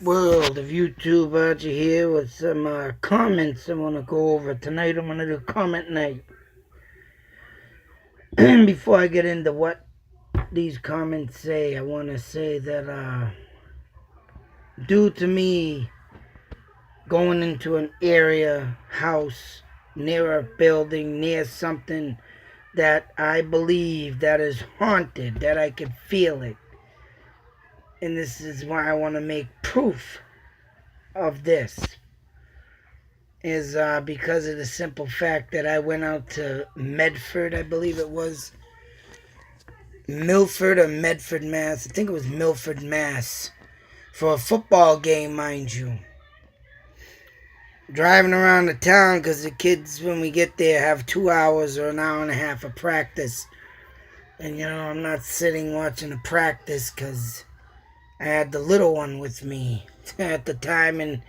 world of YouTube, Archie here with some comments I want to go over tonight. I'm going to do comment night. Before I get into what these comments say, I want to say that due to me going into an area, house, near a building, near something that I believe that is haunted, that I can feel it. And this is why I want to make proof of this. Is because of the simple fact that I went out to Medford, I believe it was. Milford or Medford, Mass. I think it was Milford, Mass. For a football game, mind you. Driving around the town because the kids, when we get there, have 2 hours or an hour and a half of practice. And, I'm not sitting watching a practice because I had the little one with me at the time. And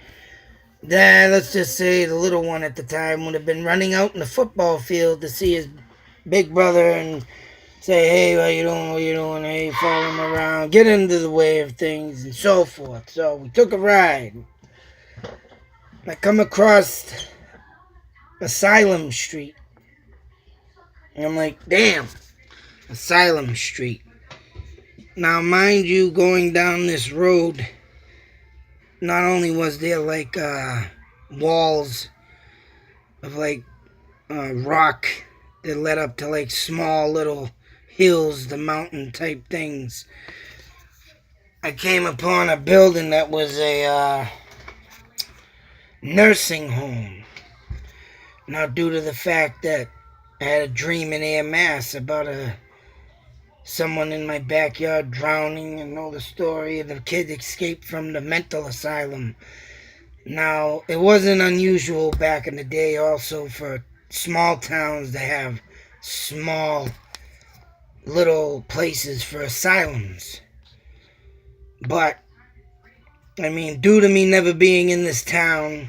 then, let's just say the little one at the time would have been running out in the football field to see his big brother and say, hey, what you doing, hey, follow him around, get into the way of things, and so forth. So we took a ride. I come across Asylum Street. And I'm like, damn, Asylum Street. Now, mind you, going down this road, not only was there walls of rock that led up to small little hills, the mountain type things, I came upon a building that was a nursing home. Now, due to the fact that I had a dream in Air Mass about someone in my backyard drowning, and know the story of the kid escaped from the mental asylum. Now, it wasn't unusual back in the day also for small towns to have small little places for asylums. But, due to me never being in this town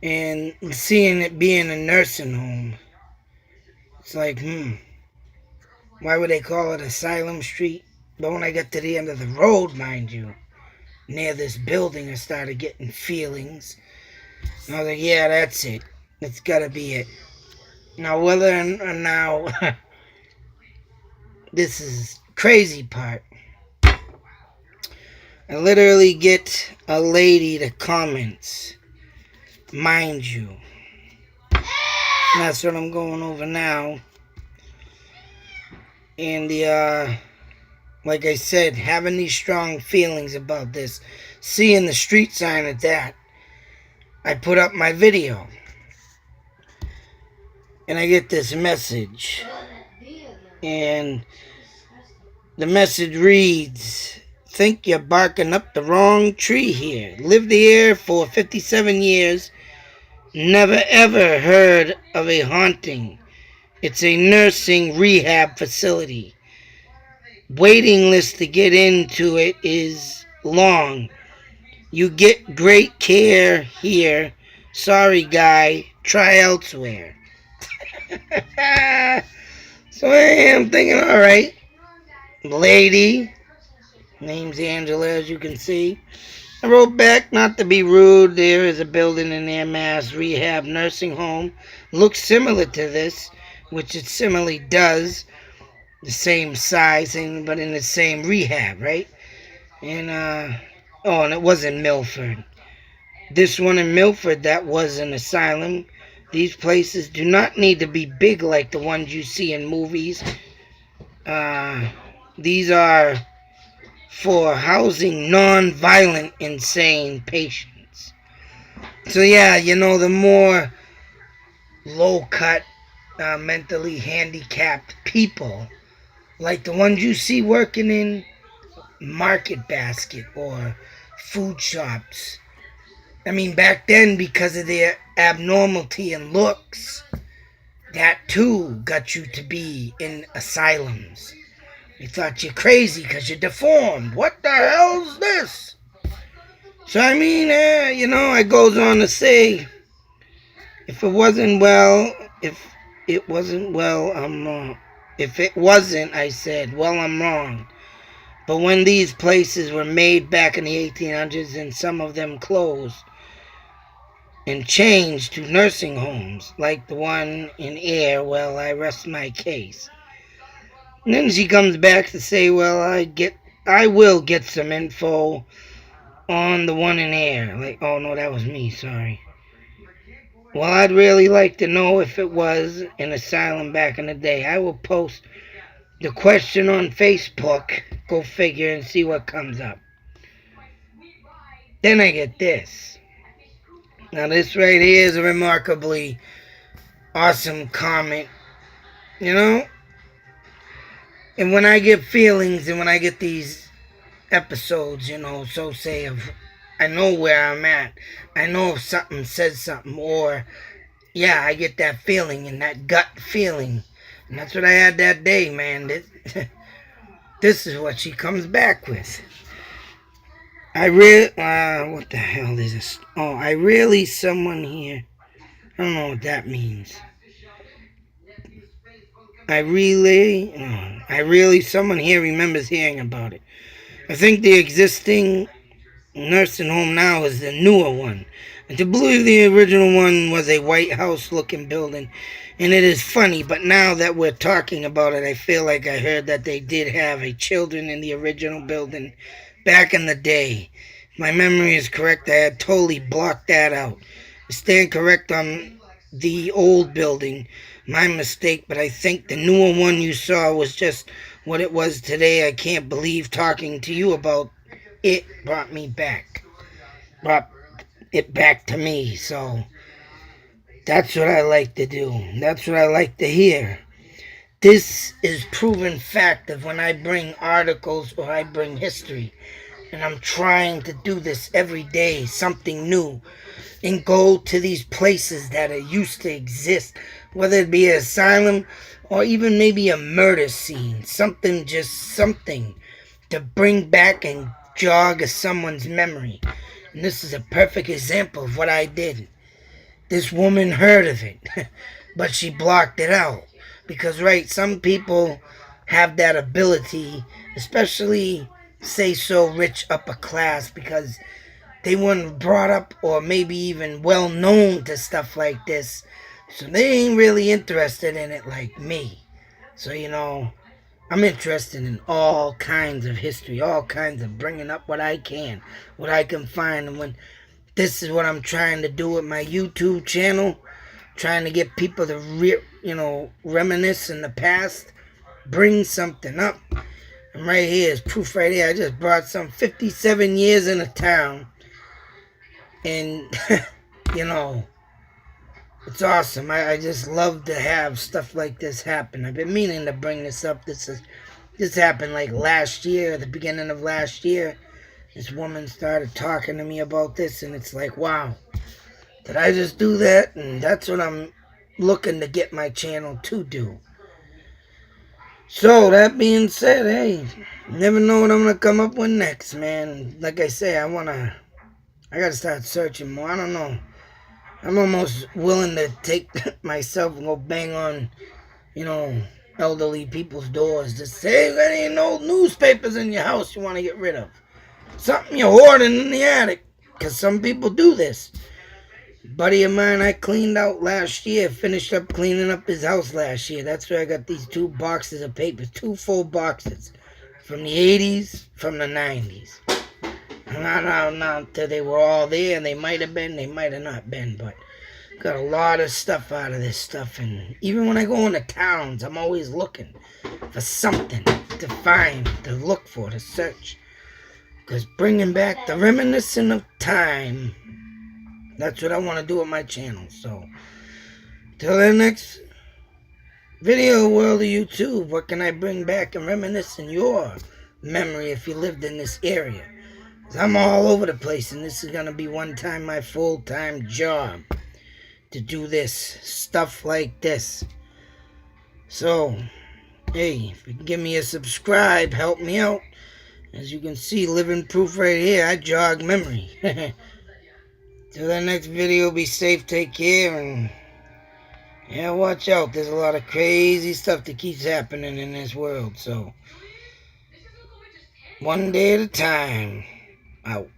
and seeing it being a nursing home, it's like, why would they call it Asylum Street? But when I got to the end of the road, mind you, near this building, I started getting feelings. And I was like, yeah, that's it. That's gotta be it. Now, now, this is crazy part. I literally get a lady that comments, mind you. And that's what I'm going over now. And like I said, having these strong feelings about this, seeing the street sign at that, I put up my video. And I get this message. And the message reads, think you're barking up the wrong tree here. Lived here for 57 years. Never ever heard of a haunting. It's a nursing rehab facility. Waiting list to get into it is long. You get great care here. Sorry, guy. Try elsewhere. So I'm thinking, all right, lady, name's Angela, as you can see. I wrote back, not to be rude, there is a building in Air Mass rehab nursing home. Looks similar to this, which it similarly does. The same size, but in the same rehab, right? And, and it was in Milford. This one in Milford, that was an asylum. These places do not need to be big like the ones you see in movies. These are for housing non-violent insane patients. So yeah, the more low-cut, mentally handicapped people, like the ones you see working in Market Basket or food shops. Back then, because of their abnormality and looks, that too got you to be in asylums. You thought you're crazy because you're deformed. What the hell's this? So it goes on to say, if it wasn't, I'm wrong. If it wasn't, I said, well, I'm wrong. But when these places were made back in the 1800s and some of them closed and changed to nursing homes, like the one in Air, well, I rest my case. And then she comes back to say, well, I will get some info on the one in Air. Like, oh no, that was me, sorry. Well, I'd really like to know if it was an asylum back in the day. I will post the question on Facebook, go figure, and see what comes up. Then I get this. Now this right here is a remarkably awesome comment, you know? And when I get feelings and when I get these episodes, so say of, I know where I'm at. I know if something says something, or, yeah, I get that feeling and that gut feeling. And that's what I had that day, man. This is what she comes back with. What the hell is this? Oh, I really someone here. I don't know what that means. I really someone here remembers hearing about it. I think the existing nursing home now is the newer one. And to believe the original one was a White House looking building. And it is funny, but now that we're talking about it, I feel like I heard that they did have a children in the original building back in the day. If my memory is correct, I had totally blocked that out. I stand correct on the old building. My mistake, but I think the newer one you saw was just what it was today. I can't believe talking to you about it brought it back to me. So that's what I like to do. That's what I like to hear. This is proven fact of when I bring articles or I bring history. And I'm trying to do this every day, something new. And go to these places that used to exist. Whether it be an asylum or even maybe a murder scene. Something to bring back and jog someone's memory. And this is a perfect example of what I did. This woman heard of it, but she blocked it out. Because, right, some people have that ability, especially, say so, rich upper class, because they weren't brought up or maybe even well known to stuff like this. So they ain't really interested in it like me. So, I'm interested in all kinds of history, all kinds of bringing up what I can find. And when this is what I'm trying to do with my YouTube channel, trying to get people to, reminisce in the past, bring something up. And right here is proof right here. I just brought some 57 years in a town. And, it's awesome. I just love to have stuff like this happen. I've been meaning to bring this up. This happened like last year, the beginning of last year. This woman started talking to me about this, and it's like, wow, did I just do that? And that's what I'm looking to get my channel to do. So, that being said, hey, never know what I'm going to come up with next, man. Like I say, I got to start searching more. I don't know. I'm almost willing to take myself and go bang on, elderly people's doors to say, hey, there ain't no newspapers in your house you want to get rid of. Something you're hoarding in the attic. Because some people do this. A buddy of mine I cleaned out last year, finished up cleaning up his house last year. That's where I got these 2 boxes of papers, 2 full boxes. From the 80s, from the 90s. Not that they were all there, and they might have been, they might have not been, but got a lot of stuff out of this stuff. And even when I go into towns, I'm always looking for something to find, to look for, to search. Because bringing back the reminiscence of time, that's what I want to do with my channel. So, till the next video, world of YouTube, what can I bring back and reminisce in your memory if you lived in this area? I'm all over the place, and this is going to be one time my full-time job to do this, stuff like this. So, hey, if you can give me a subscribe, help me out. As you can see, living proof right here, I jog memory. Till the next video, be safe, take care, and yeah, watch out. There's a lot of crazy stuff that keeps happening in this world, so One day at a time. Out.